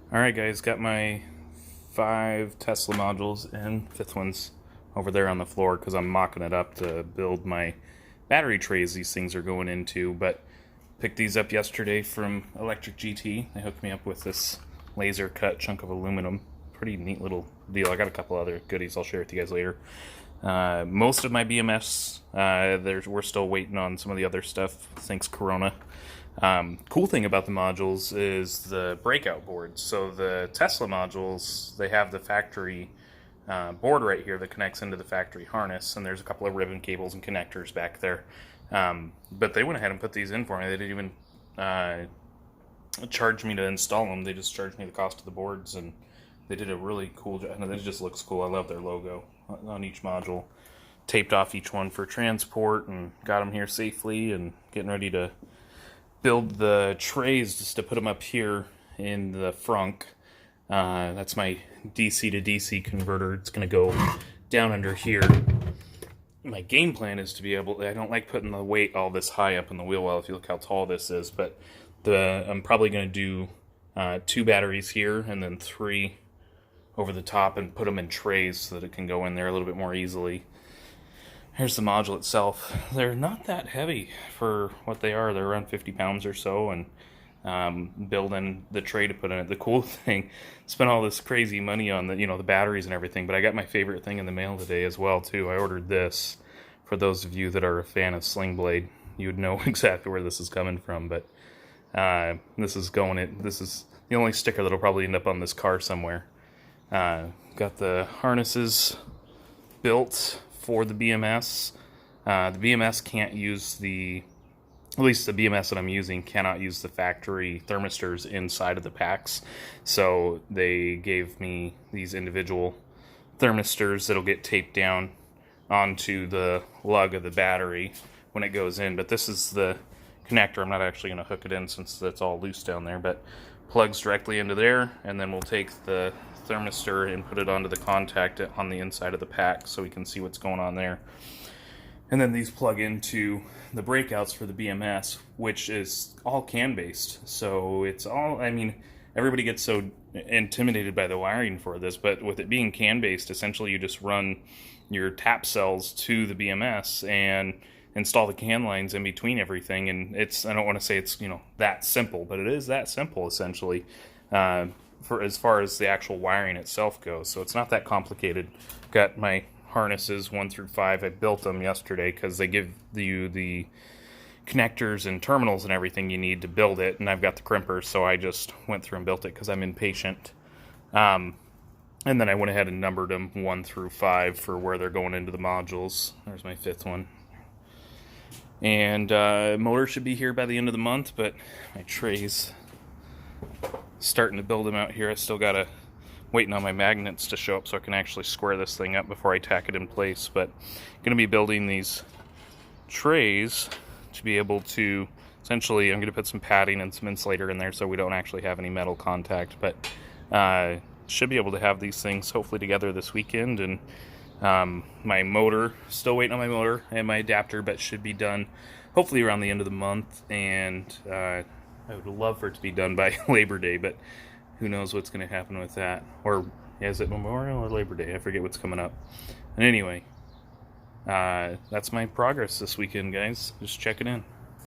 Alright guys, got my 5 Tesla modules in, fifth one's over there on the floor because I'm mocking it up to build my battery trays these things are going into, but picked these up yesterday from Electric GT. They hooked me up with this laser cut chunk of aluminum. Pretty neat little deal. I got a couple other goodies I'll share with you guys later. Most of my BMS, we're still waiting on some of the other stuff, thanks Corona. Cool thing about the modules is the breakout boards. So the Tesla modules, they have the factory board right here that connects into the factory harness, and there's a couple of ribbon cables and connectors back there. But they went ahead and put these in for me. They didn't even charge me to install them. They just charged me the cost of the boards, and they did a really cool job. And it just looks cool. I love their logo on each module. Taped off each one for transport and got them here safely and getting ready to build the trays just to put them up here in the frunk. That's my DC to DC converter. It's going to go down under here. My game plan is to be able to, I don't like putting the weight all this high up in the wheel well if you look how tall this is, but I'm probably going to do 2 batteries here and then 3 over the top and put them in trays so that it can go in there a little bit more easily. Here's the module itself. They're not that heavy for what they are. They're around 50 pounds or so, and building the tray to put in it. The cool thing, spent all this crazy money on the batteries and everything, but I got my favorite thing in the mail today as well too. I ordered this. For those of you that are a fan of Sling Blade, you would know exactly where this is coming from, but this is the only sticker that'll probably end up on this car somewhere. Got the harnesses built for the BMS. The BMS can't use at least the BMS that I'm using cannot use the factory thermistors inside of the packs. So they gave me these individual thermistors that'll get taped down onto the lug of the battery when it goes in. But this is the connector. I'm not actually going to hook it in since that's all loose down there, but plugs directly into there, and then we'll take the thermistor and put it onto the contact on the inside of the pack so we can see what's going on there. And then these plug into the breakouts for the BMS, which is all CAN based. So it's all, everybody gets so intimidated by the wiring for this, but with it being CAN based, essentially you just run your tap cells to the BMS and install the CAN lines in between everything. And I don't want to say it's that simple, but it is that simple essentially. For as far as the actual wiring itself goes, so it's not that complicated. Got my harnesses 1 through 5. I built them yesterday because they give you the connectors and terminals and everything you need to build it, and I've got the crimpers, so I just went through and built it because I'm impatient. And then I went ahead and numbered them 1 through 5 for where they're going into the modules. There's my 5th one. And motor should be here by the end of the month, but my trays, starting to build them out here. I still gotta waiting on my magnets to show up so I can actually square this thing up before I tack it in place. But gonna be building these trays to be able to, essentially I'm gonna put some padding and some insulator in there so we don't actually have any metal contact, but should be able to have these things hopefully together this weekend. And my motor, still waiting on my motor and my adapter, but should be done hopefully around the end of the month. And I would love for it to be done by Labor Day, but who knows what's going to happen with that. Or is it Memorial or Labor Day? I forget what's coming up. And anyway, that's my progress this weekend, guys. Just check it in.